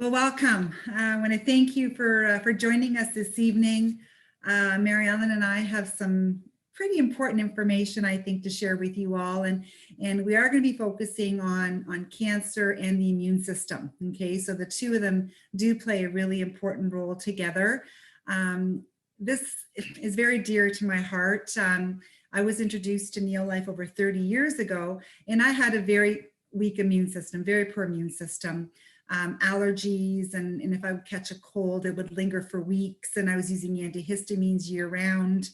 Well, welcome. I want to thank you for joining us this evening. Mary Ellen and I have some pretty important information, I think, to share with you all, and we are going to be focusing on cancer and the immune system. Okay, so the two of them do play a really important role together. This is very dear to my heart. I was introduced to Neolife over 30 years ago, and I had a very weak immune system, very poor immune system. Allergies, and if I would catch a cold, it would linger for weeks, and I was using antihistamines year round.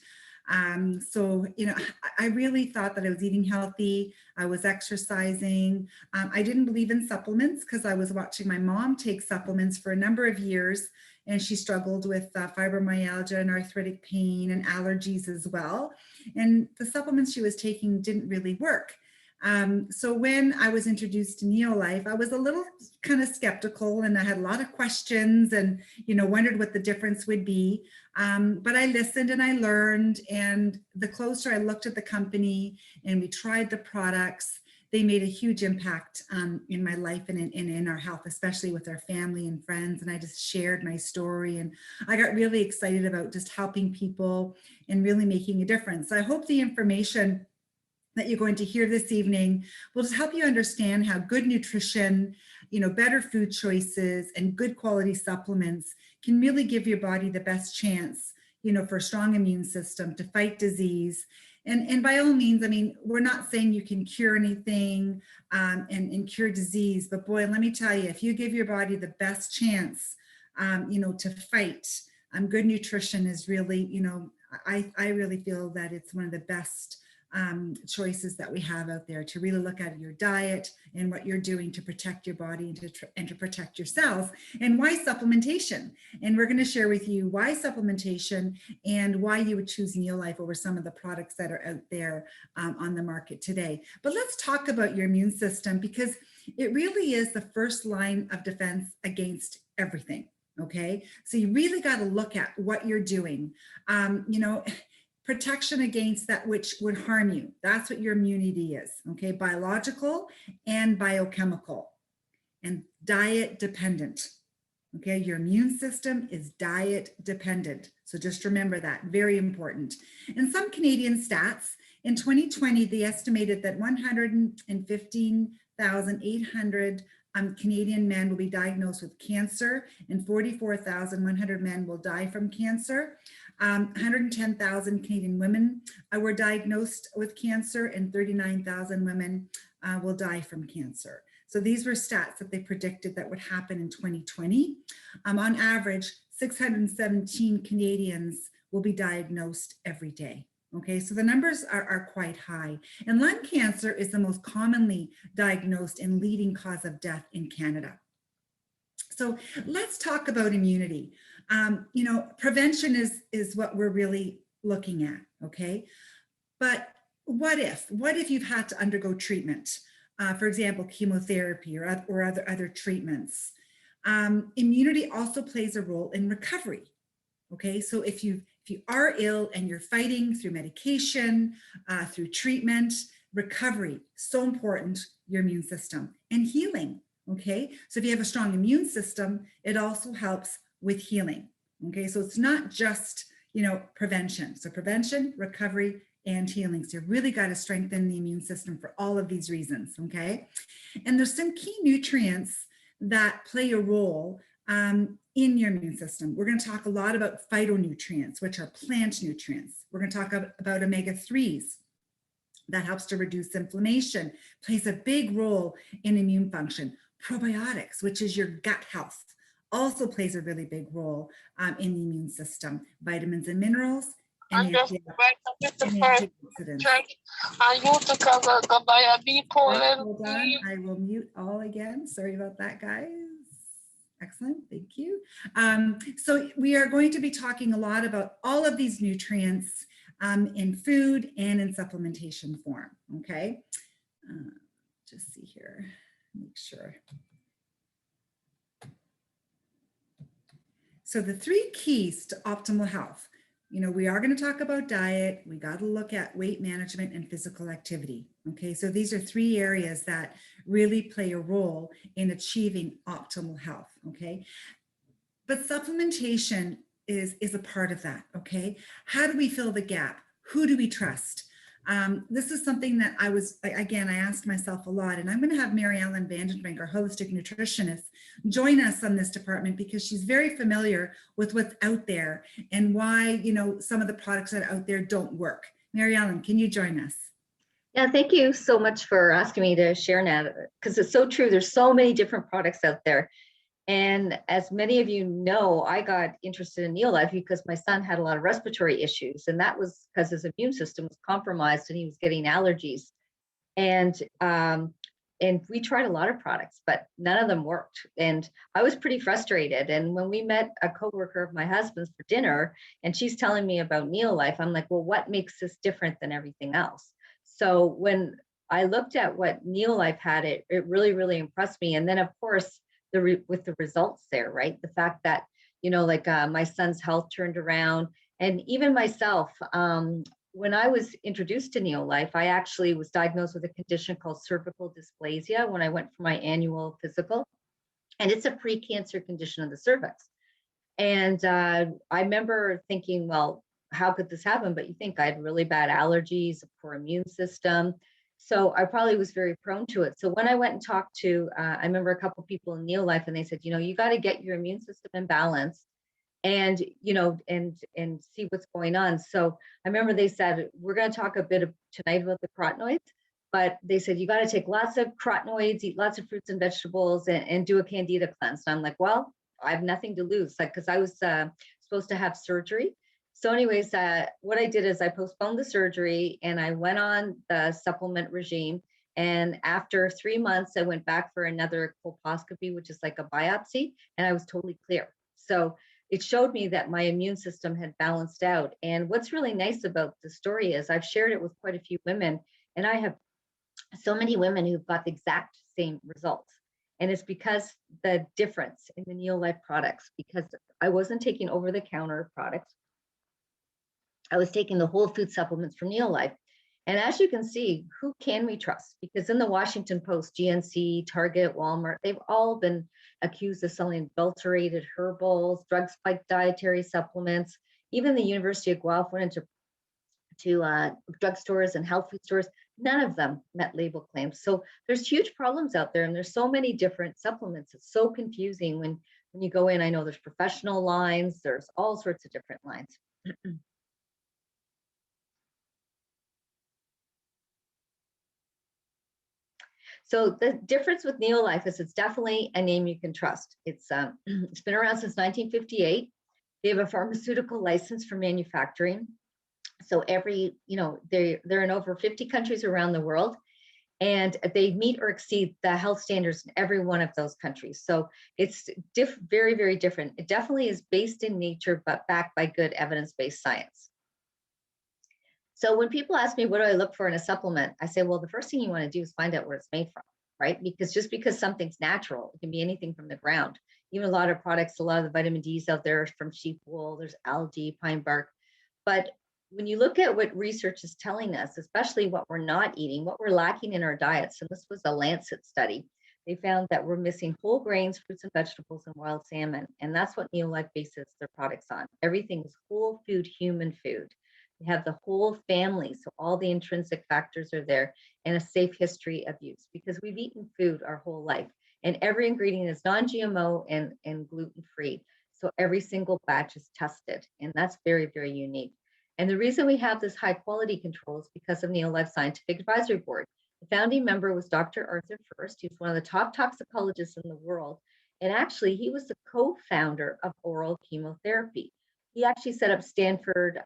So, you know, I really thought that I was eating healthy. I was exercising. I didn't believe in supplements because I was watching my mom take supplements for a number of years, and she struggled with fibromyalgia and arthritic pain and allergies as well. And the supplements she was taking didn't really work. So when I was introduced to Neolife, I was a little kind of skeptical, and I had a lot of questions and, you know, wondered what the difference would be. But I listened and I learned, and the closer I looked at the company and we tried the products, they made a huge impact in my life and in our health, especially with our family and friends. And I just shared my story, and I got really excited about just helping people and really making a difference. I hope the information that you're going to hear this evening will just help you understand how good nutrition, you know, better food choices and good quality supplements can really give your body the best chance, you know, for a strong immune system to fight disease. And by all means, I mean, we're not saying you can cure anything and cure disease, but boy, let me tell you, if you give your body the best chance, you know, to fight, good nutrition is really, you know, I really feel that it's one of the best choices that we have out there, to really look at your diet and what you're doing to protect your body and to protect yourself, and why supplementation. And we're going to share with you why supplementation and why you would choose Neolife over some of the products that are out there on the market today. But let's talk about your immune system, because it really is the first line of defense against everything. Okay, so you really got to look at what you're doing. You know, protection against that which would harm you. That's what your immunity is, okay? Biological and biochemical and diet dependent, okay? Your immune system is diet dependent. So just remember that, very important. And some Canadian stats, in 2020, they estimated that 115,800 Canadian men will be diagnosed with cancer, and 44,100 men will die from cancer. 110,000 Canadian women were diagnosed with cancer, and 39,000 women will die from cancer. So these were stats that they predicted that would happen in 2020. On average, 617 Canadians will be diagnosed every day. Okay, so the numbers are quite high. And lung cancer is the most commonly diagnosed and leading cause of death in Canada. So let's talk about immunity. You know, prevention is what we're really looking at, okay? But what if you've had to undergo treatment? For example, chemotherapy or other treatments. Immunity also plays a role in recovery, okay? So if you are ill and you're fighting through medication, through treatment, recovery, so important, your immune system, and healing, okay? So if you have a strong immune system, it also helps with healing, okay? So it's not just, you know, prevention. So prevention, recovery, and healing. So you really got to strengthen the immune system for all of these reasons, okay? And there's some key nutrients that play a role in your immune system. We're going to talk a lot about phytonutrients, which are plant nutrients. We're going to talk about omega-3s. That helps to reduce inflammation, plays a big role in immune function. Probiotics, which is your gut health, also plays a really big role in the immune system. Vitamins and minerals, and antioxidants. Hold on, I will mute all again. Sorry about that, guys. Excellent, thank you. So we are going to be talking a lot about all of these nutrients in food and in supplementation form, okay? Just see here, make sure. So the three keys to optimal health: we are going to talk about diet. We got to look at weight management and physical activity. Okay, so these are three areas that really play a role in achieving optimal health. Okay, but supplementation is a part of that. Okay, how do we fill the gap? Who do we trust? This is something that I asked myself a lot, and I'm going to have Mary Ellen Vandenbrink, our holistic nutritionist, join us on this department because she's very familiar with what's out there and why, some of the products that are out there don't work. Mary Ellen, can you join us? Yeah, thank you so much for asking me to share now, because it's so true. There's so many different products out there. And as many of you know, I got interested in Neolife because my son had a lot of respiratory issues, and that was because his immune system was compromised and he was getting allergies. And we tried a lot of products, but none of them worked. And I was pretty frustrated. And when we met a coworker of my husband's for dinner, and she's telling me about Neolife, I'm like, well, what makes this different than everything else? So when I looked at what Neolife had, it really, really impressed me. And then, of course, with the results there, right? The fact that, my son's health turned around, and even myself, when I was introduced to Neolife, I actually was diagnosed with a condition called cervical dysplasia when I went for my annual physical, and it's a pre-cancer condition of the cervix. And I remember thinking, well, how could this happen? But you think I had really bad allergies, a poor immune system. So I probably was very prone to it. So when I went and talked to, I remember a couple of people in Neolife, and they said, you got to get your immune system in balance and, and see what's going on. So I remember they said, we're going to talk a bit tonight about the carotenoids, but they said, you got to take lots of carotenoids, eat lots of fruits and vegetables, and do a candida cleanse. And I'm like, well, I have nothing to lose, because I was supposed to have surgery. So anyways, what I did is I postponed the surgery and I went on the supplement regime. And after 3 months, I went back for another colposcopy, which is like a biopsy, and I was totally clear. So it showed me that my immune system had balanced out. And what's really nice about the story is I've shared it with quite a few women, and I have so many women who've got the exact same results. And it's because the difference in the Neolife products, because I wasn't taking over-the-counter products. I was taking the whole food supplements from Neolife. And as you can see, who can we trust? Because in the Washington Post, GNC, Target, Walmart, they've all been accused of selling adulterated herbals, drug-spiked dietary supplements. Even the University of Guelph went into drugstores and health food stores. None of them met label claims. So there's huge problems out there, and there's so many different supplements. It's so confusing when you go in. I know there's professional lines, there's all sorts of different lines. So the difference with Neolife is it's definitely a name you can trust. It's been around since 1958. They have a pharmaceutical license for manufacturing. So they're in over 50 countries around the world, and they meet or exceed the health standards in every one of those countries. So it's very, very different. It definitely is based in nature, but backed by good evidence-based science. So when people ask me, what do I look for in a supplement? I say, well, the first thing you want to do is find out where it's made from, right? Because just because something's natural, it can be anything from the ground. Even a lot of products, a lot of the vitamin D's out there are from sheep wool, there's algae, pine bark. But when you look at what research is telling us, especially what we're not eating, what we're lacking in our diets, and this was a Lancet study, they found that we're missing whole grains, fruits and vegetables, and wild salmon. And that's what Neolife bases their products on. Everything is whole food, human food. They have the whole family, so all the intrinsic factors are there, and a safe history of use, because we've eaten food our whole life, and every ingredient is non-GMO and gluten-free. So every single batch is tested, and that's very, very unique. And the reason we have this high quality control is because of Neolife Scientific Advisory Board. The founding member was Dr. Arthur First. He's one of the top toxicologists in the world. And actually, he was the co-founder of oral chemotherapy. He actually set up Stanford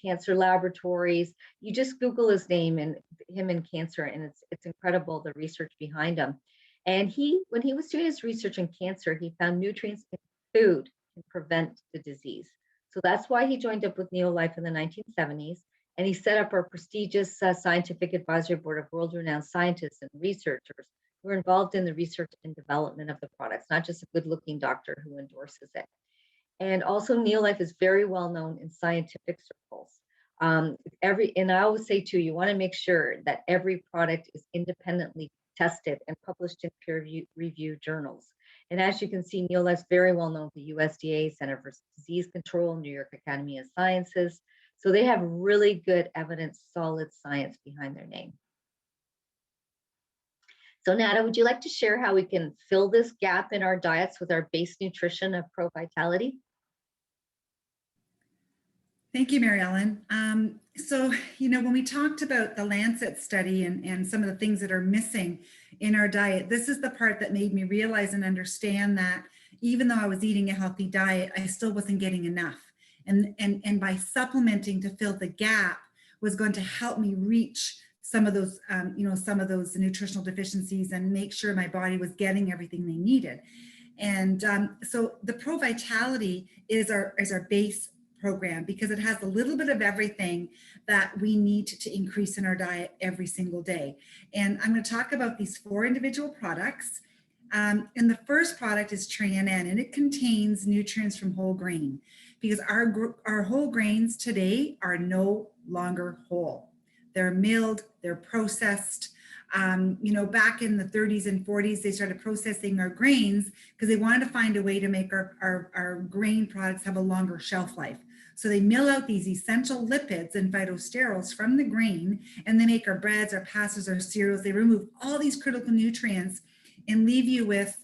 cancer laboratories. You just Google his name and him in cancer, and it's incredible, the research behind him. And when he was doing his research in cancer, he found nutrients in food can prevent the disease. So that's why he joined up with Neolife in the 1970s. And he set up our prestigious scientific advisory board of world-renowned scientists and researchers who are involved in the research and development of the products, not just a good-looking doctor who endorses it. And also Neolife is very well known in scientific circles. And I always say too, you want to make sure that every product is independently tested and published in peer-reviewed journals. And as you can see, Neolife is very well known to USDA, Center for Disease Control, New York Academy of Sciences. So they have really good evidence, solid science behind their name. So Nada, would you like to share how we can fill this gap in our diets with our base nutrition of Pro Vitality? Thank you, Mary Ellen. So, when we talked about the Lancet study and some of the things that are missing in our diet, this is the part that made me realize and understand that even though I was eating a healthy diet, I still wasn't getting enough. And by supplementing to fill the gap was going to help me reach some of those, some of those nutritional deficiencies and make sure my body was getting everything they needed. And so the Pro Vitality is our base program because it has a little bit of everything that we need to increase in our diet every single day. And I'm going to talk about these 4 individual products. And the first product is TRANN, and it contains nutrients from whole grain because our whole grains today are no longer whole. They're milled, they're processed. Back in the 30s and 40s, they started processing our grains because they wanted to find a way to make our grain products have a longer shelf life. So they mill out these essential lipids and phytosterols from the grain, and they make our breads, our pastas, our cereals. They remove all these critical nutrients and leave you with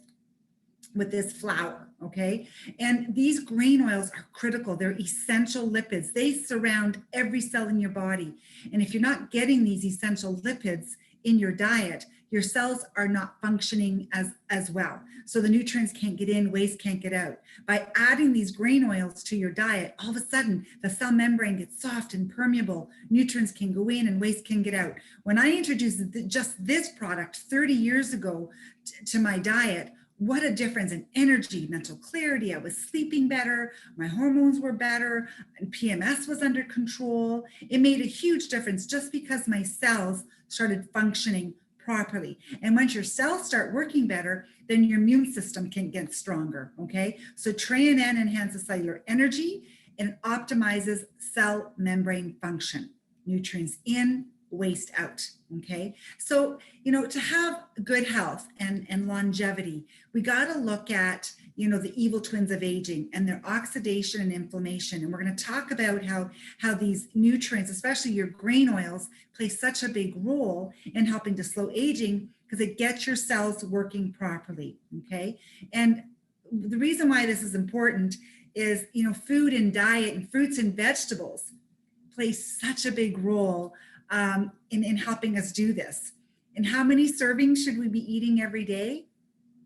this flour, okay? And these grain oils are critical. They're essential lipids. They surround every cell in your body. And if you're not getting these essential lipids in your diet, your cells are not functioning as well. So the nutrients can't get in, waste can't get out. By adding these grain oils to your diet, all of a sudden the cell membrane gets soft and permeable. Nutrients can go in and waste can get out. When I introduced just this product 30 years ago to my diet, what a difference in energy, mental clarity. I was sleeping better, my hormones were better, and PMS was under control. It made a huge difference just because my cells started functioning properly. And once your cells start working better, then your immune system can get stronger, okay? So TRANN enhances cellular energy and it optimizes cell membrane function. Nutrients in, waste out, okay? So, to have good health and longevity, we got to look at, the evil twins of aging and their oxidation and inflammation. And we're going to talk about how these nutrients, especially your grain oils, play such a big role in helping to slow aging because it gets your cells working properly, okay? And the reason why this is important is, food and diet and fruits and vegetables play such a big role in helping us do this. And how many servings should we be eating every day,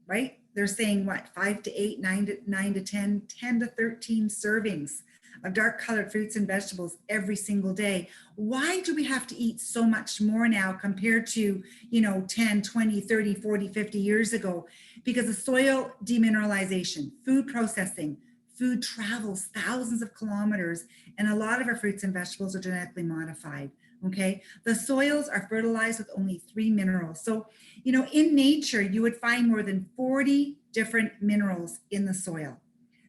right? They're saying what, 5 to 8, 9 to 10, 10 to 13 servings of dark colored fruits and vegetables every single day. Why do we have to eat so much more now compared to, 10, 20, 30, 40, 50 years ago? Because of soil demineralization, food processing, food travels thousands of kilometers, and a lot of our fruits and vegetables are genetically modified. Okay, the soils are fertilized with only 3 minerals. So, in nature, you would find more than 40 different minerals in the soil.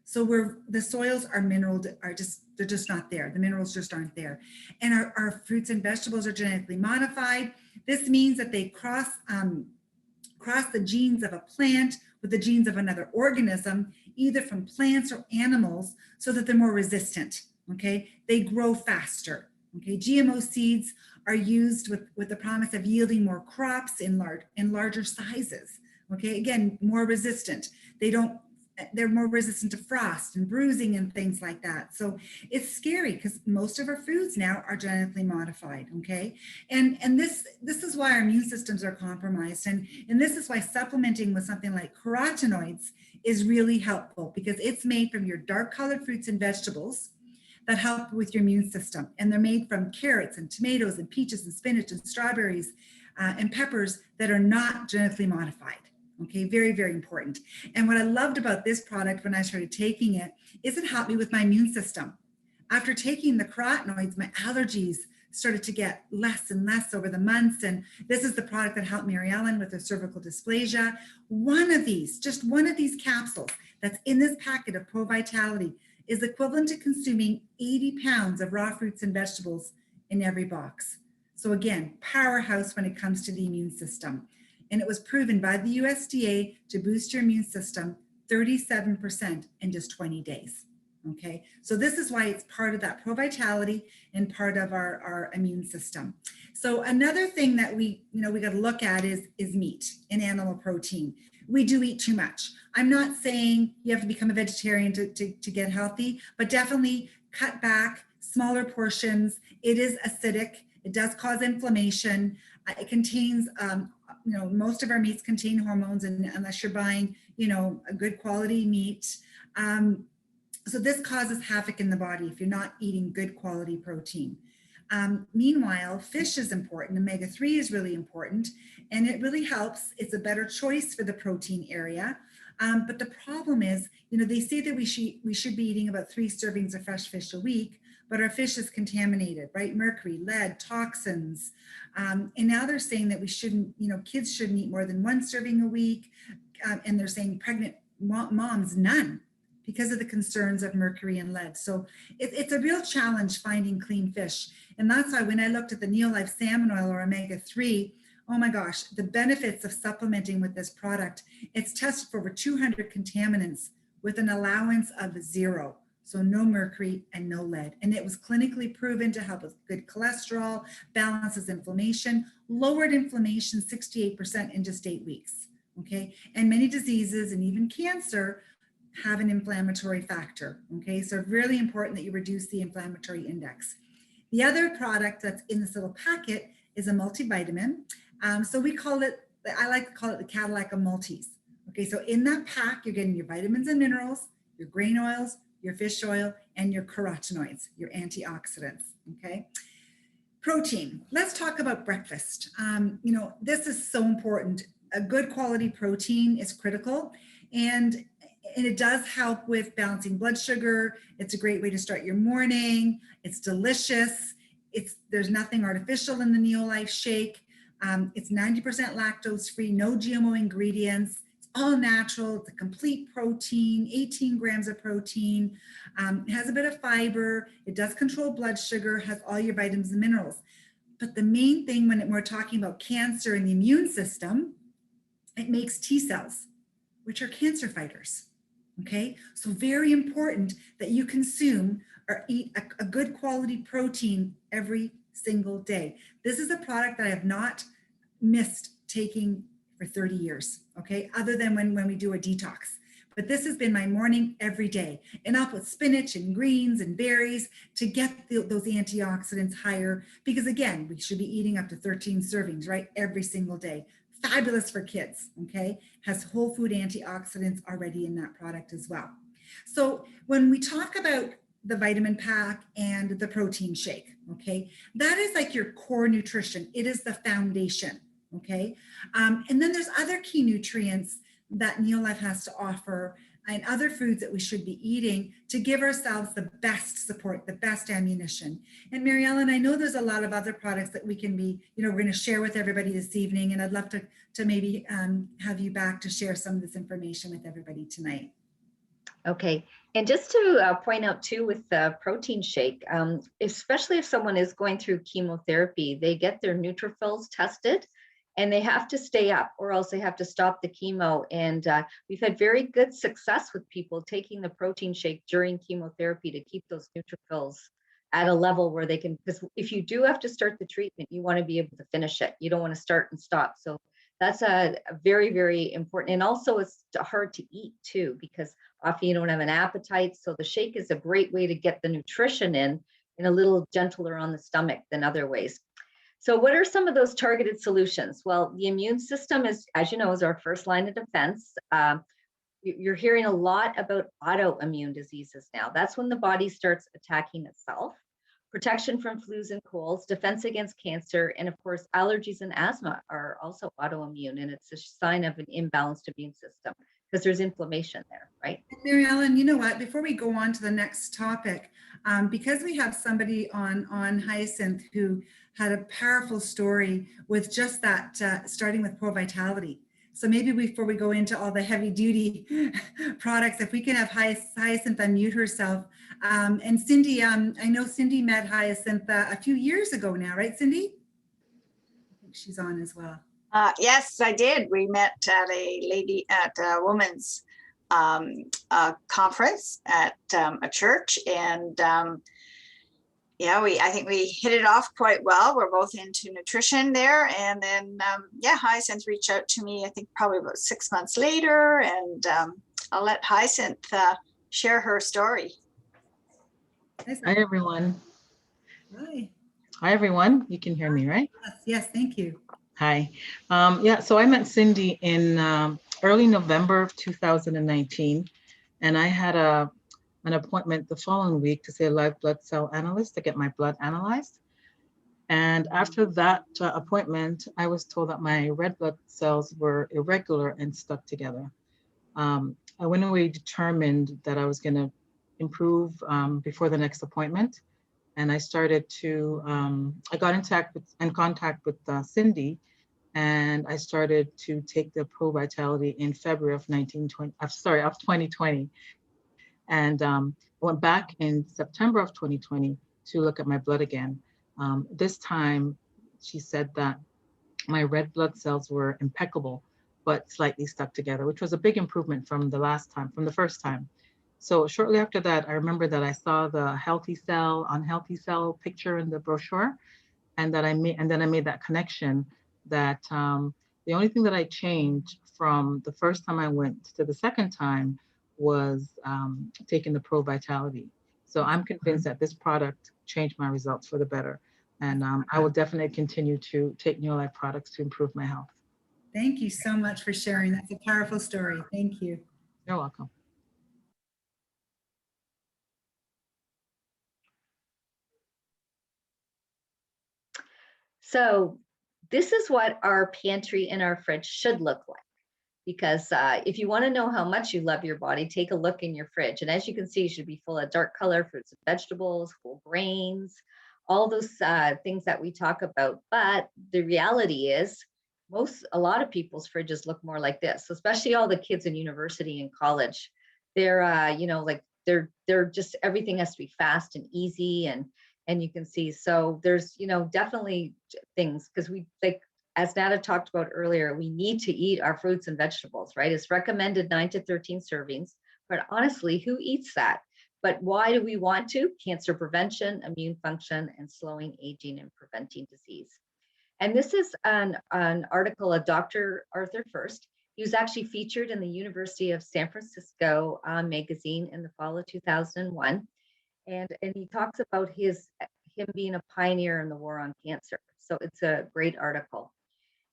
So the soils are they're just not there. The minerals just aren't there. And our fruits and vegetables are genetically modified. This means that they cross the genes of a plant with the genes of another organism, either from plants or animals, so that they're more resistant. Okay, they grow faster. Okay, GMO seeds are used with the promise of yielding more crops in larger sizes. Okay, again, more resistant. They're more resistant to frost and bruising and things like that. So it's scary because most of our foods now are genetically modified. Okay, and this is why our immune systems are compromised, and this is why supplementing with something like carotenoids is really helpful because it's made from your dark colored fruits and vegetables that help with your immune system. And they're made from carrots and tomatoes and peaches and spinach and strawberries and peppers that are not genetically modified. Okay, very, very important. And what I loved about this product when I started taking it is it helped me with my immune system. After taking the carotenoids, my allergies started to get less and less over the months. And this is the product that helped Mary Ellen with her cervical dysplasia. One of these, just one of these capsules that's in this packet of Pro Vitality is equivalent to consuming 80 pounds of raw fruits and vegetables in every box. So again, powerhouse when it comes to the immune system. And it was proven by the USDA to boost your immune system 37% in just 20 days. Okay, so this is why it's part of that Pro Vitality and part of our immune system. So another thing that we got to look at is meat and animal protein. We do eat too much. I'm not saying you have to become a vegetarian to get healthy, but definitely cut back, smaller portions. It is acidic. It does cause inflammation. It contains, most of our meats contain hormones, and unless you're buying, a good quality meat. So this causes havoc in the body if you're not eating good quality protein. Meanwhile, fish is important. Omega-3 is really important, and it really helps. It's a better choice for the protein area. But the problem is, they say that we should be eating about 3 servings of fresh fish a week, but our fish is contaminated, right? Mercury, lead, toxins. And now they're saying that we shouldn't, kids shouldn't eat more than 1 serving a week. And they're saying pregnant moms, none, because of the concerns of mercury and lead. So it's a real challenge finding clean fish. And that's why when I looked at the Neolife salmon oil or omega-3, oh my gosh, the benefits of supplementing with this product, it's tested for over 200 contaminants with an allowance of 0. So no mercury and no lead. And it was clinically proven to help with good cholesterol, balances inflammation, lowered inflammation 68% in just 8 weeks. Okay, and many diseases and even cancer have an inflammatory factor. Okay, so really important that you reduce the inflammatory index. The other product that's in this little packet is a multivitamin. So we call it, I like to call it the Cadillac of multis. Okay, so in that pack, you're getting your vitamins and minerals, your grain oils, your fish oil, and your carotenoids, your antioxidants. Okay. Protein. Let's talk about breakfast. This is so important. A good quality protein is critical, and it does help with balancing blood sugar. It's a great way to start your morning. It's delicious. There's nothing artificial in the Neolife shake. It's 90% lactose free, no GMO ingredients. It's all natural. It's a complete protein, 18 grams of protein. It has a bit of fiber. It does control blood sugar, has all your vitamins and minerals. But the main thing when we're talking about cancer and the immune system, it makes T cells, which are cancer fighters. Okay, so very important that you consume or eat a good quality protein every single day. This is a product that I have not missed taking for 30 years, okay, other than when we do a detox. But this has been my morning every day. And I'll put spinach and greens and berries to get those antioxidants higher, because again, we should be eating up to 13 servings, right, every single day. Fabulous for kids, okay? Has whole food antioxidants already in that product as well. So when we talk about the vitamin pack and the protein shake, okay, that is like your core nutrition. It is the foundation, okay? And then there's other key nutrients that Neolife has to offer and other foods that we should be eating to give ourselves the best support, the best ammunition. And Mary Ellen, I know there's a lot of other products that we can be, we're going to share with everybody this evening, and I'd love to maybe have you back to share some of this information with everybody tonight. Okay, and just to point out too with the protein shake, especially if someone is going through chemotherapy, they get their neutrophils tested, and they have to stay up or else they have to stop the chemo. And we've had very good success with people taking the protein shake during chemotherapy to keep those neutrophils at a level where they can, because if you do have to start the treatment, you want to be able to finish it. You don't want to start and stop. So that's a very, very important. And also it's hard to eat too, because often you don't have an appetite. So the shake is a great way to get the nutrition in a little gentler on the stomach than other ways. So what are some of those targeted solutions? Well, the immune system is, as you know, is our first line of defense. You're hearing a lot about autoimmune diseases now. That's when the body starts attacking itself. Protection from flus and colds, defense against cancer, and of course, allergies and asthma are also autoimmune, and it's a sign of an imbalanced immune system because there's inflammation there, right? Mary Ellen, you know what, before we go on to the next topic, because we have somebody on Hyacinth who had a powerful story with just that, starting with Pro Vitality. So maybe before we go into all the heavy duty products, if we can have Hyacinth unmute herself. And Cindy, I know Cindy met Hyacinth a few years ago now, right, Cindy? I think she's on as well. Yes, I did. We met at a women's conference at a church, and yeah, I think we hit it off quite well. We're both into nutrition there, and then yeah, Hyacinth reached out to me, I think probably about 6 months later, and I'll let Hyacinth share her story. Hi, everyone. Hi. Hi, everyone. You can hear me, right? Yes, thank you. Hi. Yeah, so I met Cindy in early November of 2019, and I had an appointment the following week to see a live blood cell analyst to get my blood analyzed. And after that appointment, I was told that my red blood cells were irregular and stuck together. I went away determined that I was going to improve before the next appointment. And I started to, I got in contact with Cindy, and I started to take the Pro Vitality in February of 2020. And went back in September of 2020 to look at my blood again. This time, she said that my red blood cells were impeccable, but slightly stuck together, which was a big improvement from the first time. So shortly after that, I remember that I saw the healthy cell, unhealthy cell picture in the brochure, and then I made that connection that the only thing that I changed from the first time I went to the second time was taking the Pro Vitality. So I'm convinced that this product changed my results for the better. And I will definitely continue to take Neolife products to improve my health. Thank you so much for sharing. That's a powerful story. Thank you. You're welcome. So this is what our pantry and our fridge should look like. Because if you want to know how much you love your body, take a look in your fridge. And as you can see, it should be full of dark color fruits and vegetables, whole grains, all those things that we talk about. But the reality is a lot of people's fridges look more like this, especially all the kids in university and college. They're, you know, like they're just, everything has to be fast and easy. And you can see, so there's, you know, definitely things, because we like, as Nada talked about earlier, we need to eat our fruits and vegetables, right? It's recommended 9 to 13 servings, but honestly, who eats that? But why do we want to? Cancer prevention, immune function, and slowing aging and preventing disease. And this is an article of Dr. Arthur First. He was actually featured in the University of San Francisco magazine in the fall of 2001. And he talks about him being a pioneer in the war on cancer. So it's a great article.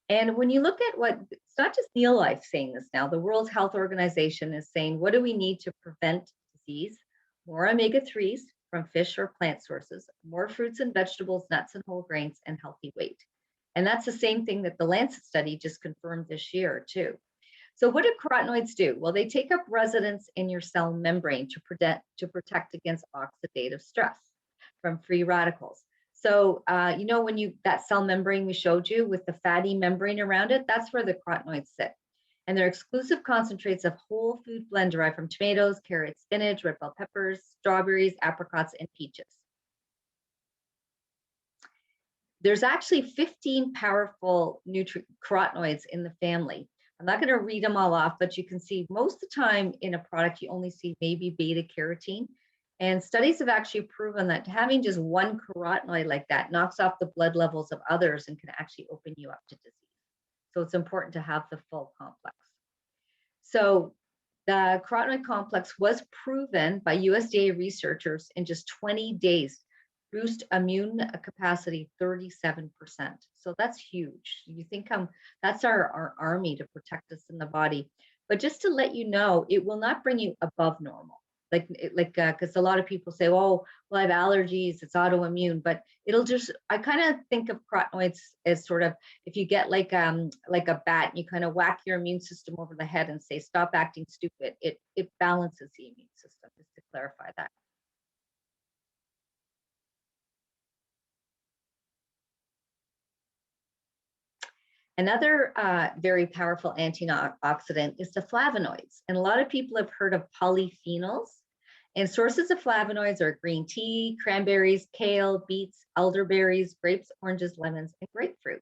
And when you look at it's not just Neolife saying this now, the World Health Organization is saying, what do we need to prevent disease? More omega-3s from fish or plant sources, more fruits and vegetables, nuts and whole grains, and healthy weight. And that's the same thing that the Lancet study just confirmed this year too. So what do carotenoids do? Well, they take up residence in your cell membrane to protect against oxidative stress from free radicals. So, you know, that cell membrane we showed you with the fatty membrane around it, that's where the carotenoids sit. And they're exclusive concentrates of whole food blend derived from tomatoes, carrots, spinach, red bell peppers, strawberries, apricots, and peaches. There's actually 15 powerful carotenoids in the family. I'm not going to read them all off, but you can see most of the time in a product, you only see maybe beta carotene. And studies have actually proven that having just one carotenoid like that knocks off the blood levels of others and can actually open you up to disease. So it's important to have the full complex. So the carotenoid complex was proven by USDA researchers in just 20 days, boost immune capacity 37%. So that's huge. You think that's our army to protect us in the body. But just to let you know, it will not bring you above normal. because a lot of people say, oh, well, I have allergies, it's autoimmune, but I kind of think of carotenoids as sort of, if you get like a bat and you kind of whack your immune system over the head and say, stop acting stupid, it balances the immune system, just to clarify that. Another very powerful antioxidant is the flavonoids. And a lot of people have heard of polyphenols. And sources of flavonoids are green tea, cranberries, kale, beets, elderberries, grapes, oranges, lemons, and grapefruit.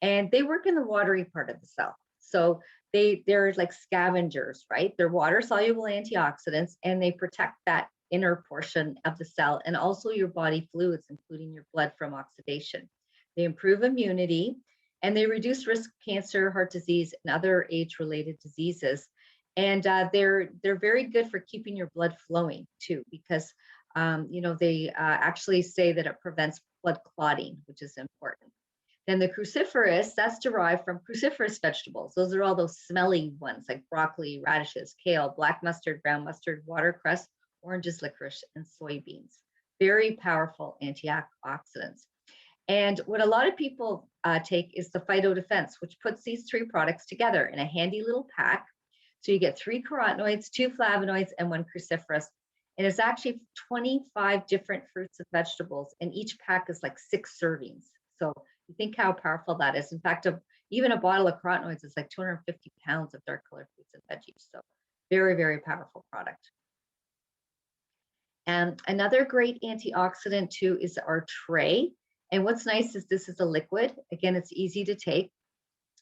And they work in the watery part of the cell. So they're like scavengers, right? They're water-soluble antioxidants, and they protect that inner portion of the cell and also your body fluids, including your blood, from oxidation. They improve immunity, and they reduce risk of cancer, heart disease, and other age-related diseases. And they're very good for keeping your blood flowing too, because they actually say that it prevents blood clotting, which is important. Then the cruciferous, that's derived from cruciferous vegetables. Those are all those smelly ones like broccoli, radishes, kale, black mustard, brown mustard, watercress, oranges, licorice, and soybeans. Very powerful antioxidants. And what a lot of people take is the Phyto Defense, which puts these three products together in a handy little pack. So you get 3 carotenoids, 2 flavonoids, and 1 cruciferous. And it's actually 25 different fruits and vegetables, and each pack is like 6 servings. So you think how powerful that is. In fact, even a bottle of carotenoids is like 250 pounds of dark colored fruits and veggies. So very, very powerful product. And another great antioxidant too is our tray. And what's nice is this is a liquid. Again, it's easy to take.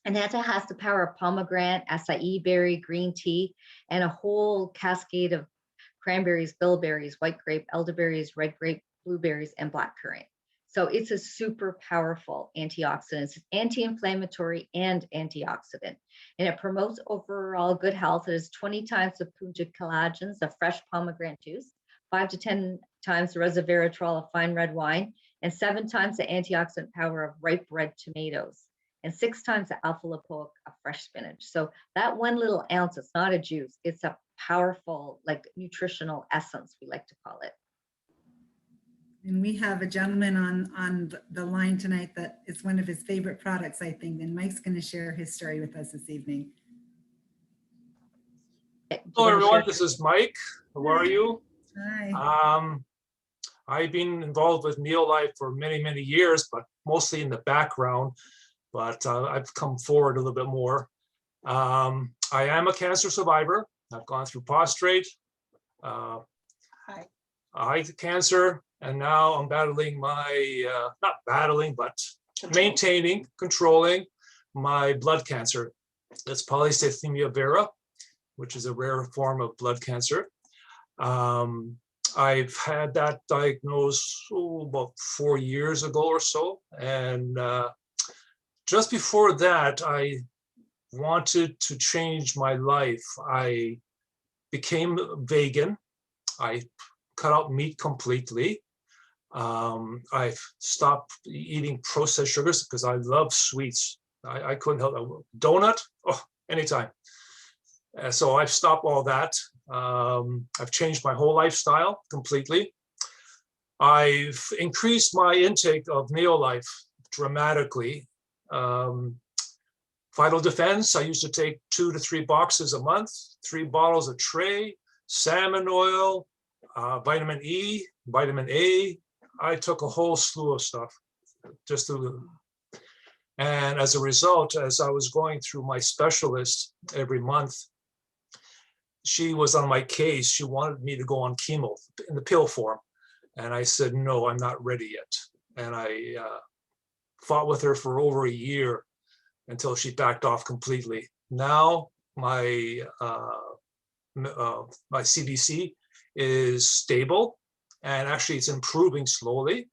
And that has the power of pomegranate, acai berry, green tea, and a whole cascade of cranberries, bilberries, white grape, elderberries, red grape, blueberries, and blackcurrant. So it's a super powerful antioxidant. It's anti-inflammatory and antioxidant. And it promotes overall good health. It is 20 times the punja collagens of fresh pomegranate juice, 5 to 10 times the resveratrol of fine red wine, and 7 times the antioxidant power of ripe red tomatoes, and 6 times the alpha lipoic of fresh spinach. So that one little ounce, it's not a juice, it's a powerful, like, nutritional essence, we like to call it. And we have a gentleman on the line tonight that is one of his favorite products, I think, and Mike's going to share his story with us this evening. Hello, everyone. This is Mike. How are you? Hi. I've been involved with Neolife for many, many years, but mostly in the background. But I've come forward a little bit more. I am a cancer survivor. I've gone through prostate, eye cancer, and now I'm battling my, not battling, but maintaining, controlling my blood cancer. That's polycythemia vera, which is a rare form of blood cancer. I've had that diagnosed about 4 years ago or so. And just before that, I wanted to change my life. I became vegan. I cut out meat completely. I've stopped eating processed sugars because I love sweets. I couldn't help it. Donut, oh, anytime. So I've stopped all that. I've changed my whole lifestyle completely. I've increased my intake of Neolife dramatically. Phyto Defense, I used to take 2 to 3 boxes a month, 3 bottles a tray, salmon oil, vitamin E, vitamin A. I took a whole slew of stuff just to, and as a result, as I was going through my specialist every month, she was on my case. She wanted me to go on chemo in the pill form. And I said, no, I'm not ready yet. And I fought with her for over a year until she backed off completely. Now my my CBC is stable, and actually it's improving slowly.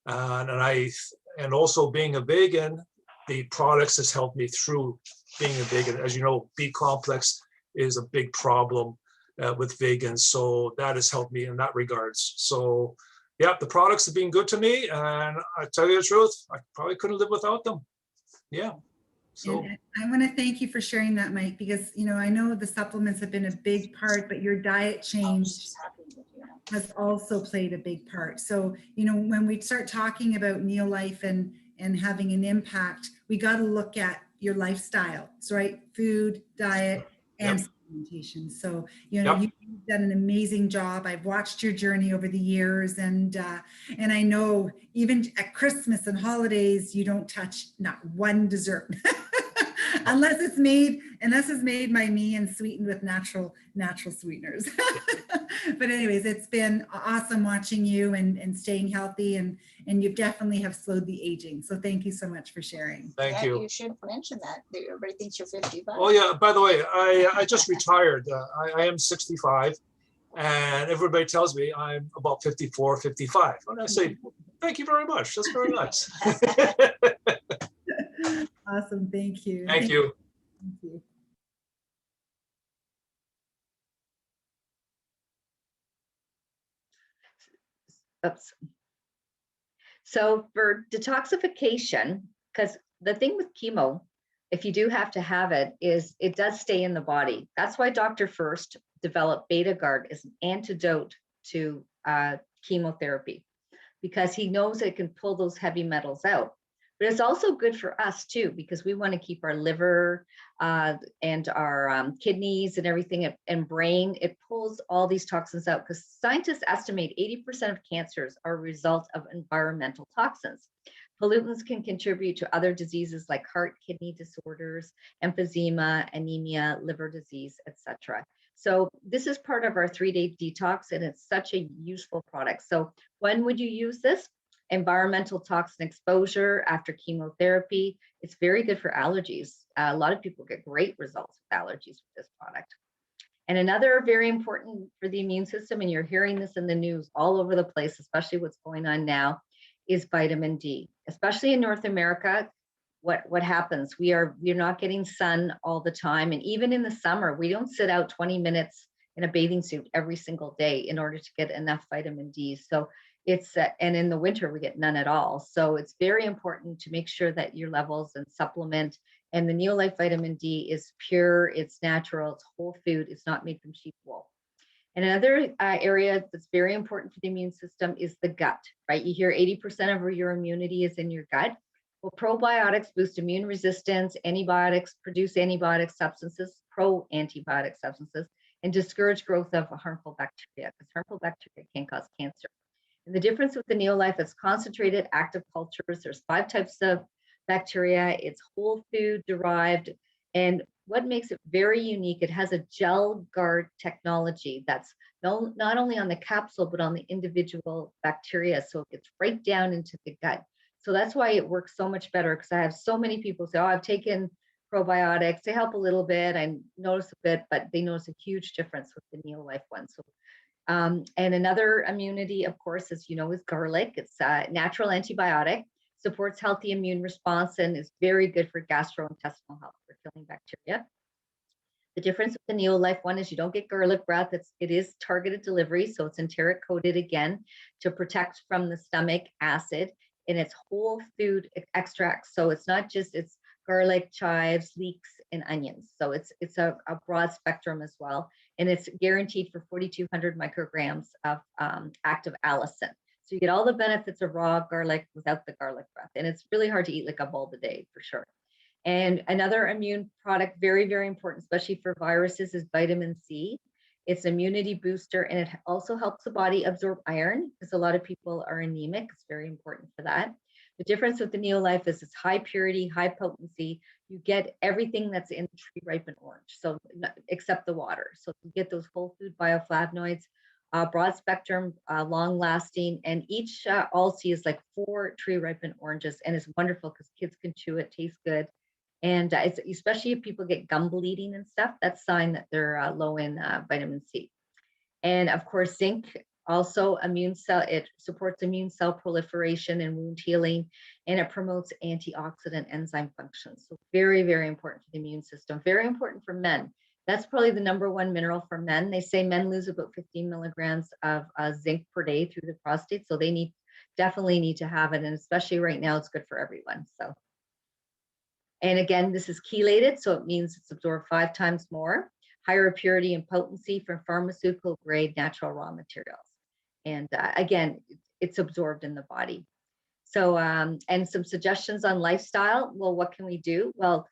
And also being a vegan, the products has helped me through being a vegan. As you know, B complex is a big problem with vegans, so that has helped me in that regards. So yeah, the products have been good to me, and I tell you the truth, I probably couldn't live without them. Yeah. So And I want to thank you for sharing that, Mike, because, you know, I know the supplements have been a big part, but your diet change has also played a big part. So, you know, when we start talking about Neo Life and having an impact, we got to look at your lifestyle. So, right, food, diet, and Yep. supplementation. So, you know, Yep. you've done an amazing job. I've watched your journey over the years, and I know even at Christmas and holidays, you don't touch not one dessert. unless it's made by me and sweetened with natural sweeteners. But anyways, it's been awesome watching you and staying healthy, and you definitely have slowed the aging. So thank you so much for sharing. thank Yeah, you. you should mention that. Everybody thinks you're 55. Oh yeah, by the way, I just retired. I am 65, and everybody tells me I'm about 54, 55. And I say, thank you very much. That's very nice. Awesome. Thank you. Thank you. Thank you. Oops. So for detoxification, because the thing with chemo, if you do have to have it, is it does stay in the body. That's why Dr. First developed BetaGuard as an antidote to chemotherapy, because he knows it can pull those heavy metals out. But it's also good for us too, because we want to keep our liver and our kidneys and everything and brain. It pulls all these toxins out, because scientists estimate 80% of cancers are a result of environmental toxins. Pollutants can contribute to other diseases like heart, kidney disorders, emphysema, anemia, liver disease, etc. So this is part of our 3-day detox, and it's such a useful product. So when would you use this? Environmental toxin exposure after chemotherapy. It's very good for allergies. A lot of people get great results with allergies with this product. And another very important for the immune system, and you're hearing this in the news all over the place, especially what's going on now, is vitamin D. Especially in North America, what happens? We're not getting sun all the time. And even in the summer, we don't sit out 20 minutes in a bathing suit every single day in order to get enough vitamin D. So it's, and in the winter, we get none at all. So it's very important to make sure that your levels and supplement. And the Neolife vitamin D is pure, it's natural, it's whole food, it's not made from sheep wool. And another area that's very important for the immune system is the gut, right? You hear 80% of your immunity is in your gut. Well, probiotics boost immune resistance, antibiotics produce antibiotic substances, pro-antibiotic substances, and discourage growth of harmful bacteria, because harmful bacteria can cause cancer. And the difference with the Neolife, it's concentrated active cultures. There's 5 types of bacteria. It's whole food derived. And what makes it very unique, it has a gel guard technology that's not only on the capsule, but on the individual bacteria. So it gets right down into the gut. So that's why it works so much better, because I have so many people say, oh, I've taken probiotics. They help a little bit. I notice a bit, but they notice a huge difference with the Neolife one. So and another immunity, of course, as you know, is garlic. It's a natural antibiotic, supports healthy immune response, and is very good for gastrointestinal health, for killing bacteria. The difference with the Neolife one is you don't get garlic breath. It is targeted delivery, so it's enteric coated again to protect from the stomach acid, and it's whole food extracts. So it's not just, it's garlic, chives, leeks, and onions. So it's a broad spectrum as well. And it's guaranteed for 4,200 micrograms of active allicin. So you get all the benefits of raw garlic without the garlic breath. And it's really hard to eat like a bulb a day for sure. And another immune product, very, very important, especially for viruses, is vitamin C. It's an immunity booster, and it also helps the body absorb iron, because a lot of people are anemic. It's very important for that. The difference with the Neolife is it's high purity, high potency. You get everything that's in tree ripened orange, so except the water. So you get those whole food bioflavonoids, broad spectrum, long lasting, and each Alsi is like 4 tree ripened oranges, and it's wonderful because kids can chew it, tastes good. And it's, especially if people get gum bleeding and stuff, that's a sign that they're low in vitamin C. And of course, zinc, also immune cell, it supports immune cell proliferation and wound healing, and it promotes antioxidant enzyme function. So very, very important for the immune system, very important for men. That's probably the #1 mineral for men. They say men lose about 15 milligrams of zinc per day through the prostate. So they definitely need to have it. And especially right now, it's good for everyone. So. And again, this is chelated, so it means it's absorbed 5 times more, higher purity and potency from pharmaceutical grade natural raw materials. And again, it's absorbed in the body. So, and some suggestions on lifestyle. Well, what can we do? Well,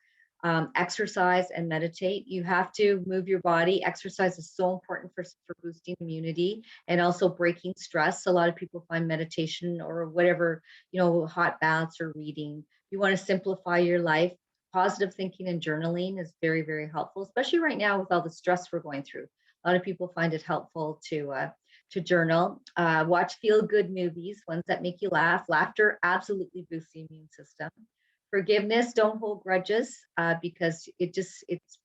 exercise and meditate. You have to move your body. Exercise is so important for boosting immunity and also breaking stress. A lot of people find meditation or whatever, hot baths or reading. You want to simplify your life. Positive thinking and journaling is very, very helpful, especially right now with all the stress we're going through. A lot of people find it helpful to journal. Watch feel-good movies, ones that make you laugh. Laughter absolutely boosts the immune system. Forgiveness, don't hold grudges because it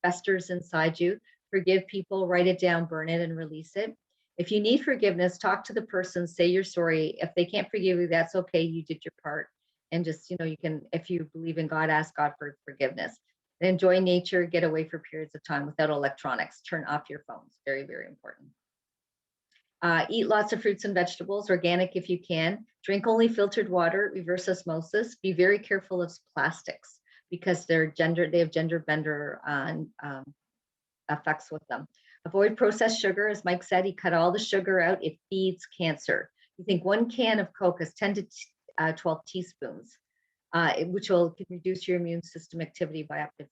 festers inside you. Forgive people, write it down, burn it, and release it. If you need forgiveness, talk to the person, say you're sorry. If they can't forgive you, that's okay. You did your part. And just, you can, if you believe in God, ask God for forgiveness. Enjoy nature, get away for periods of time without electronics. Turn off your phones. Very, very important. Eat lots of fruits and vegetables, organic if you can. Drink only filtered water, reverse osmosis. Be very careful of plastics because they have gender bender effects with them. Avoid processed sugar. As Mike said, he cut all the sugar out. It feeds cancer. You think 1 can of Coke is 10 to 12 teaspoons, which can reduce your immune system activity by up to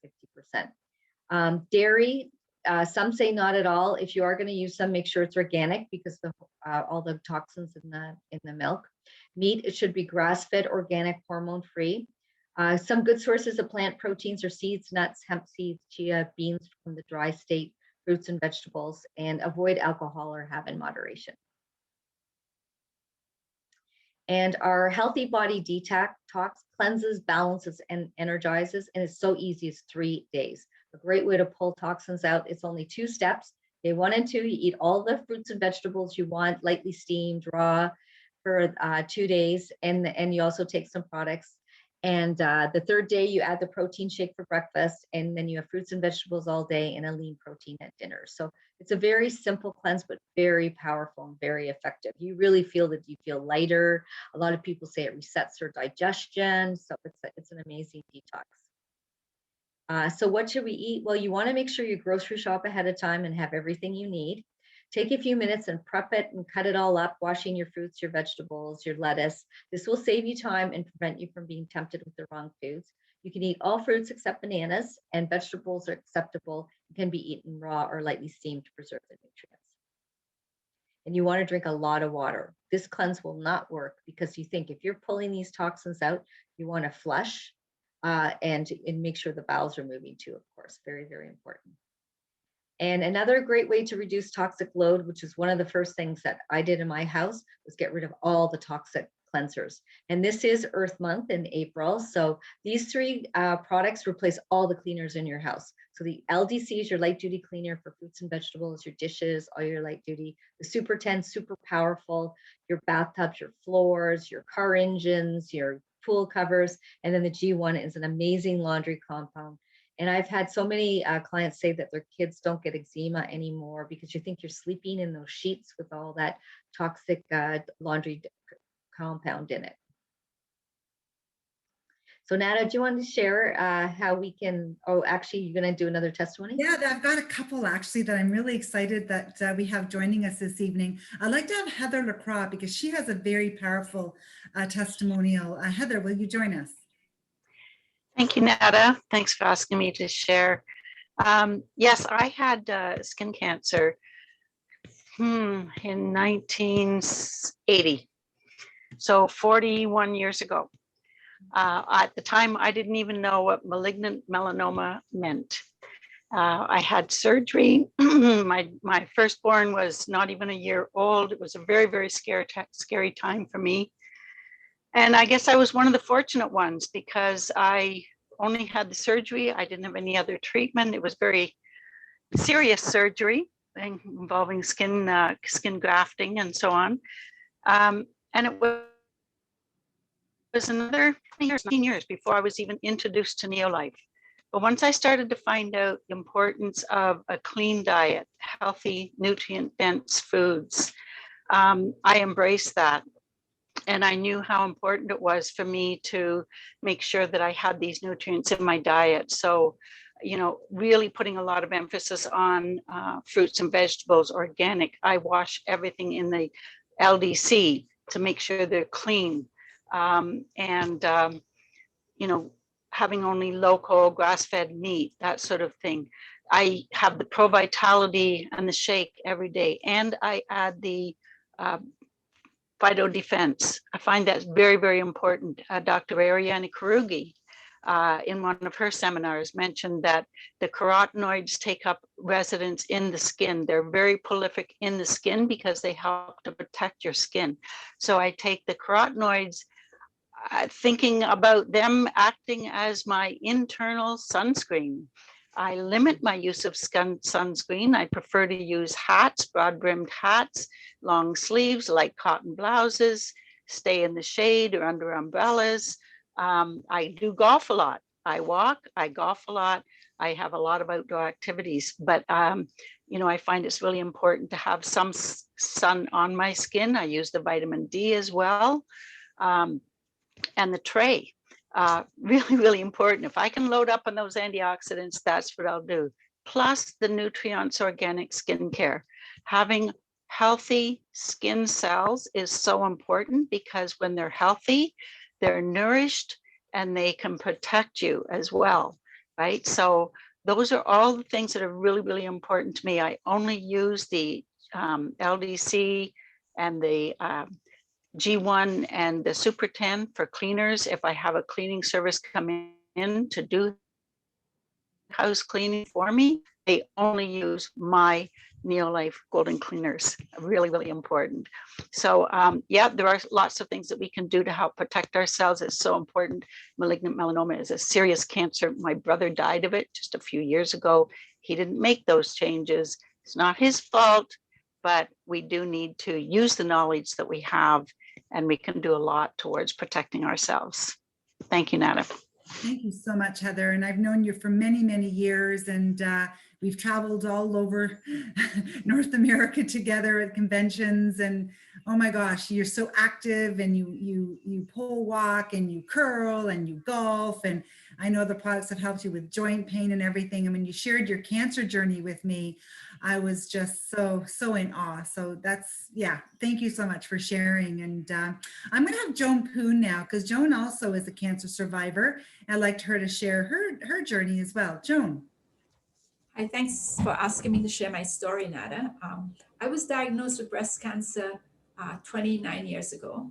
50%. Dairy, some say not at all. If you are going to use some, make sure it's organic because all the toxins in the milk. Meat, it should be grass-fed, organic, hormone-free. Some good sources of plant proteins are seeds, nuts, hemp seeds, chia, beans from the dry state, fruits and vegetables, and avoid alcohol or have in moderation. And our healthy body detox cleanses, balances, and energizes, and it's so easy. It's 3 days. A great way to pull toxins out. It's only 2 steps. Day 1 and 2, you eat all the fruits and vegetables you want, lightly steamed, raw, for 2 days, and you also take some products. And the 3rd day, you add the protein shake for breakfast, and then you have fruits and vegetables all day and a lean protein at dinner. So it's a very simple cleanse, but very powerful and very effective. You really feel that you feel lighter. A lot of people say it resets their digestion. So it's an amazing detox. So what should we eat? Well, you want to make sure you grocery shop ahead of time and have everything you need. Take a few minutes and prep it and cut it all up, washing your fruits, your vegetables, your lettuce. This will save you time and prevent you from being tempted with the wrong foods. You can eat all fruits except bananas, and vegetables are acceptable and can be eaten raw or lightly steamed to preserve the nutrients. And you want to drink a lot of water. This cleanse will not work because you think if you're pulling these toxins out, you want to flush and make sure the bowels are moving too, of course. Very, very important. And another great way to reduce toxic load, which is one of the first things that I did in my house, was get rid of all the toxic cleansers. And this is Earth Month in April. So these 3 products replace all the cleaners in your house. So the LDC is your light duty cleaner for fruits and vegetables, your dishes, all your light duty. The Super 10, super powerful, your bathtubs, your floors, your car engines, your pool covers. And then the G1 is an amazing laundry compound. And I've had so many clients say that their kids don't get eczema anymore because you think you're sleeping in those sheets with all that toxic laundry compound in it. So Nada, do you want to share how we can, actually you're going to do another testimony? Yeah, I've got a couple actually that I'm really excited that we have joining us this evening. I'd like to have Heather Lacroix because she has a very powerful testimonial. Heather, will you join us? Thank you, Nada. Thanks for asking me to share. Yes, I had skin cancer in 1980, so 41 years ago. At the time, I didn't even know what malignant melanoma meant. I had surgery. My firstborn was not even a year old. It was a very, very scary time for me. And I guess I was one of the fortunate ones because I only had the surgery. I didn't have any other treatment. It was very serious surgery involving skin grafting and so on. And it was another 19 years before I was even introduced to Neolife. But once I started to find out the importance of a clean diet, healthy, nutrient-dense foods, I embraced that. And I knew how important it was for me to make sure that I had these nutrients in my diet. So, you know, really putting a lot of emphasis on fruits and vegetables, organic. I wash everything in the LDC to make sure they're clean. You know, having only local grass-fed meat, that sort of thing. I have the Pro Vitality and the shake every day, and I add the Phyto Defense. I find that very, very important. Dr. Ariana Karugi, in one of her seminars, mentioned that the carotenoids take up residence in the skin. They're very prolific in the skin because they help to protect your skin. So I take the carotenoids, thinking about them acting as my internal sunscreen. I limit my use of sunscreen. I prefer to use hats, broad-brimmed hats, long sleeves, light cotton blouses, stay in the shade or under umbrellas. I do golf a lot. I walk, I golf a lot. I have a lot of outdoor activities, but you know, I find it's really important to have some sun on my skin. I use the vitamin D as well. And the tray, really, really important. If I can load up on those antioxidants, that's what I'll do. Plus the Nutrients Organic Skincare. Having healthy skin cells is so important because when they're healthy, they're nourished and they can protect you as well, right? So those are all the things that are really, really important to me. I only use the LDC and the G1 and the Super 10 for cleaners. If I have a cleaning service come in to do house cleaning for me, they only use my Neolife Golden Cleaners. Really, really important. So yeah, there are lots of things that we can do to help protect ourselves. It's so important. Malignant melanoma is a serious cancer. My brother died of it just a few years ago. He didn't make those changes. It's not his fault, but we do need to use the knowledge that we have, and we can do a lot towards protecting ourselves. Thank you, Nada. Thank you so much, Heather. And I've known you for many, many years, and we've traveled all over North America together at conventions. And oh my gosh, you're so active, and you pole walk, and you curl, and you golf. And I know the products have helped you with joint pain and everything. And when you shared your cancer journey with me, I was just so in awe. So that's, yeah, thank you so much for sharing. And I'm going to have Joan Poon now, because Joan also is a cancer survivor. I'd like her to share her journey as well. Joan. Hi, thanks for asking me to share my story, Nada. I was diagnosed with breast cancer 29 years ago.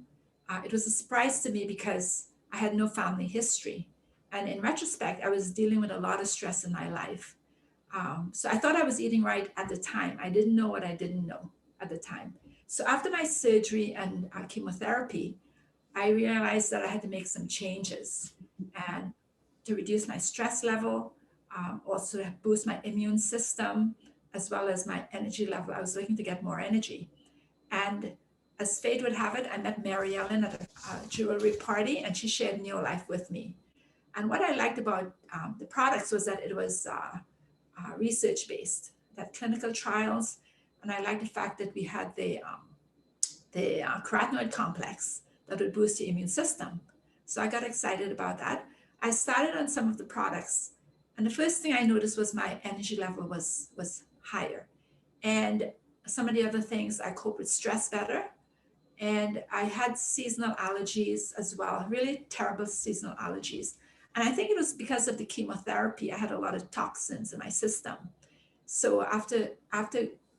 It was a surprise to me because I had no family history. And in retrospect, I was dealing with a lot of stress in my life. So I thought I was eating right at the time. I didn't know what I didn't know at the time. So after my surgery and chemotherapy, I realized that I had to make some changes and to reduce my stress level, also to boost my immune system, as well as my energy level. I was looking to get more energy. And as fate would have it, I met Mary Ellen at a jewelry party, and she shared Neolife with me. And what I liked about the products was that it was research-based, that clinical trials. And I liked the fact that we had the carotenoid complex that would boost the immune system. So I got excited about that. I started on some of the products, and the first thing I noticed was my energy level was higher. And some of the other things, I cope with stress better. And I had seasonal allergies as well, really terrible seasonal allergies. And I think it was because of the chemotherapy. I had a lot of toxins in my system. So after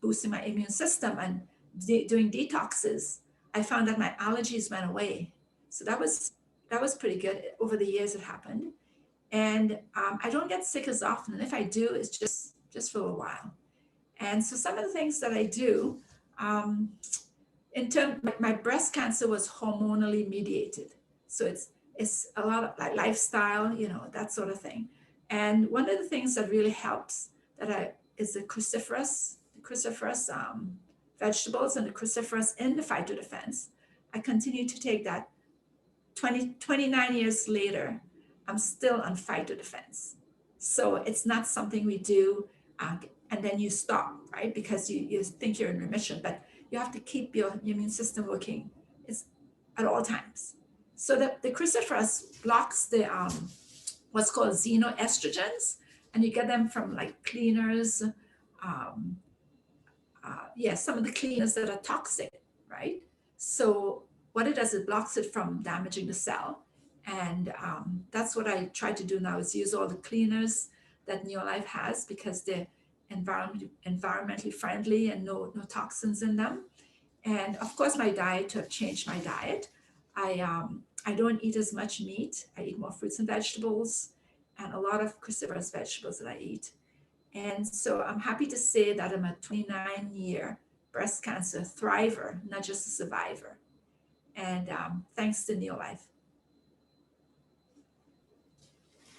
boosting my immune system and doing detoxes, I found that my allergies went away. So that was pretty good. Over the years it happened. And I don't get sick as often. And if I do, it's just for a while. And so some of the things that I do, in terms, my breast cancer was hormonally mediated. So it's a lot of like lifestyle, that sort of thing. And one of the things that really helps is the cruciferous vegetables and the cruciferous in the Phyto Defense. I continue to take that. 29 years later, I'm still on Phyto Defense. So it's not something we do and then you stop, right? Because you think you're in remission, but you have to keep your immune system working. at all times. So the cruciferous blocks the what's called xenoestrogens, and you get them from like cleaners, some of the cleaners that are toxic, right? So what it does, it blocks it from damaging the cell. And that's what I try to do now, is use all the cleaners that Neolife has, because they're environmentally friendly and no toxins in them. And of course, my diet, to have changed my diet, I don't eat as much meat. I eat more fruits and vegetables, and a lot of cruciferous vegetables that I eat. And so I'm happy to say that I'm a 29-year breast cancer thriver, not just a survivor. And thanks to Neolife.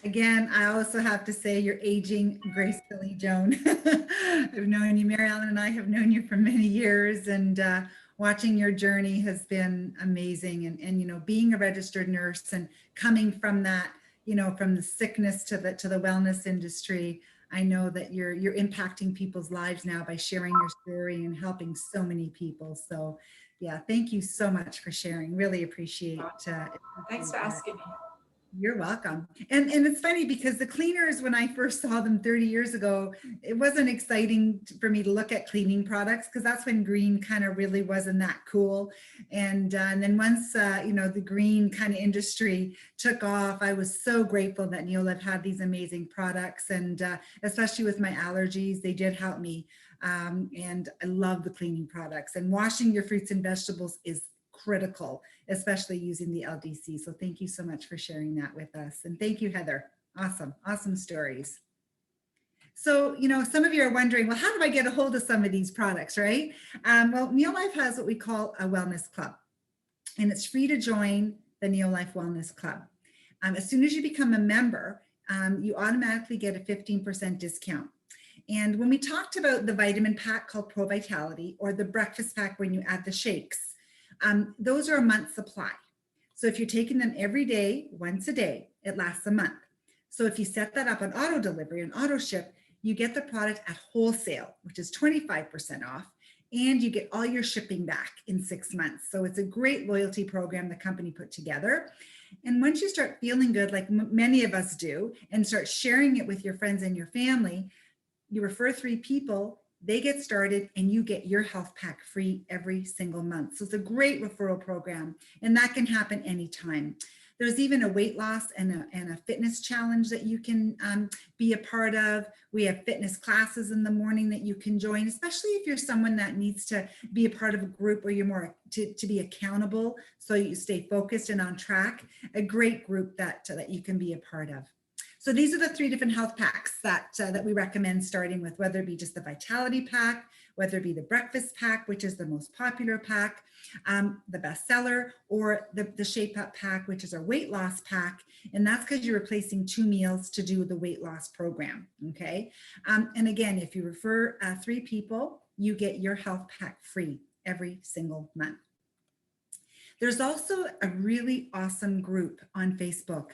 Again, I also have to say you're aging gracefully, Joan. I've known you, Mary Ellen and I have known you for many years, and watching your journey has been amazing. And you know, being a registered nurse and coming from that, you know, from the sickness to the wellness industry, I know that you're impacting people's lives now by sharing your story and helping so many people. So yeah, thank you so much for sharing. Really appreciate Thanks for asking me. You're welcome. And it's funny because the cleaners, when I first saw them 30 years ago, it wasn't exciting for me to look at cleaning products, because that's when green kind of really wasn't that cool. And then once, you know, the green kind of industry took off, I was so grateful that Neolife had these amazing products. And especially with my allergies, they did help me. And I love the cleaning products, and washing your fruits and vegetables is critical, especially using the LDC. So thank you so much for sharing that with us. And thank you, Heather. Awesome, awesome stories. So, you know, some of you are wondering, well, how do I get a hold of some of these products, right? Well, Neolife has what we call a wellness club, and it's free to join the Neolife Wellness Club. As soon as you become a member, you automatically get a 15% discount. And when we talked about the vitamin pack called Pro Vitality, or the breakfast pack when you add the shakes, those are a month's supply. So if you're taking them every day, once a day, it lasts a month. So if you set that up on auto delivery and auto ship, you get the product at wholesale, which is 25% off, and you get all your shipping back in 6 months. So it's a great loyalty program the company put together. And once you start feeling good, like many of us do, and start sharing it with your friends and your family, you refer 3 people, they get started, and you get your health pack free every single month. So it's a great referral program, and that can happen anytime. There's even a weight loss and a fitness challenge that you can be a part of. We have fitness classes in the morning that you can join, especially if you're someone that needs to be a part of a group where you're more to be accountable, so you stay focused and on track. A great group that you can be a part of. So these are the 3 different health packs that we recommend starting with, whether it be just the Vitality Pack, whether it be the Breakfast Pack, which is the most popular pack, the bestseller, or the Shape Up Pack, which is our weight loss pack. And that's because you're replacing 2 meals to do the weight loss program, okay? And again, if you refer 3 people, you get your health pack free every single month. There's also a really awesome group on Facebook.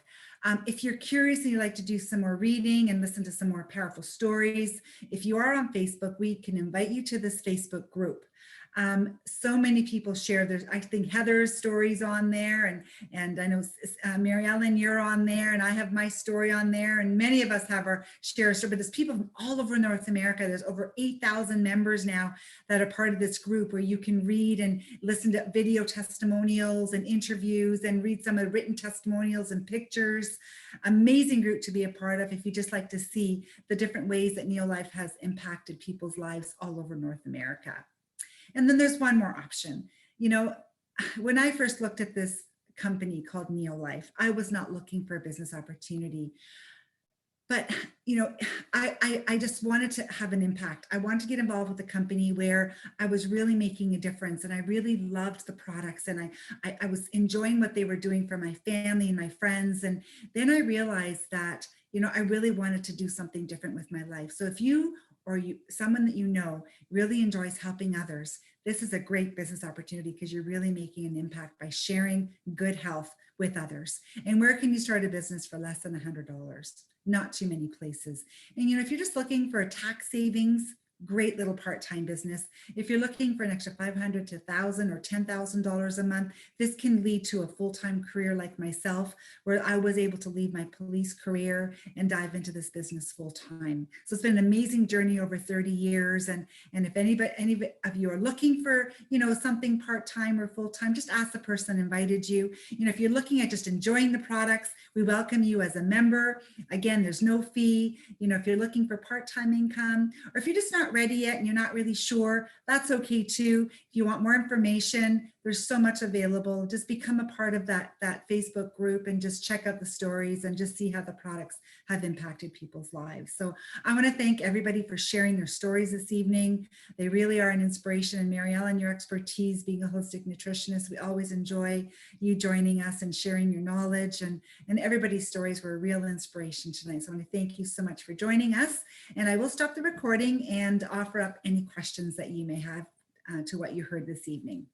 If you're curious and you'd like to do some more reading and listen to some more powerful stories, if you are on Facebook, we can invite you to this Facebook group. So many people share. There's, I think, Heather's stories on there, and I know Mary Ellen, you're on there, and I have my story on there, and many of us have our shares. But there's people from all over North America. There's over 8,000 members now that are part of this group, where you can read and listen to video testimonials and interviews, and read some of the written testimonials and pictures. Amazing group to be a part of if you just like to see the different ways that Neolife has impacted people's lives all over North America. And then there's one more option. You know, when I first looked at this company called Neolife, I was not looking for a business opportunity. But, you know, I just wanted to have an impact. I wanted to get involved with a company where I was really making a difference, and I really loved the products, and I was enjoying what they were doing for my family and my friends. And then I realized that, you know, I really wanted to do something different with my life. So if you or someone that you know really enjoys helping others, this is a great business opportunity, because you're really making an impact by sharing good health with others. And where can you start a business for less than $100? Not too many places. And, you know, if you're just looking for a tax savings great little part-time business. If you're looking for an extra $500 to $1,000 or $10,000 a month, this can lead to a full-time career like myself, where I was able to leave my police career and dive into this business full-time. So it's been an amazing journey over 30 years. And if any of you are looking for, something part-time or full-time, just ask the person invited you. If you're looking at just enjoying the products, we welcome you as a member. Again, there's no fee. If you're looking for part-time income, or if you're just not ready yet and you're not really sure, that's okay too. If you want more information, there's so much available. Just become a part of that Facebook group and just check out the stories and just see how the products have impacted people's lives. So I want to thank everybody for sharing their stories this evening. They really are an inspiration. And Mary Ellen, your expertise being a holistic nutritionist, we always enjoy you joining us and sharing your knowledge, and everybody's stories were a real inspiration tonight. So I want to thank you so much for joining us, and I will stop the recording and offer up any questions that you may have to what you heard this evening.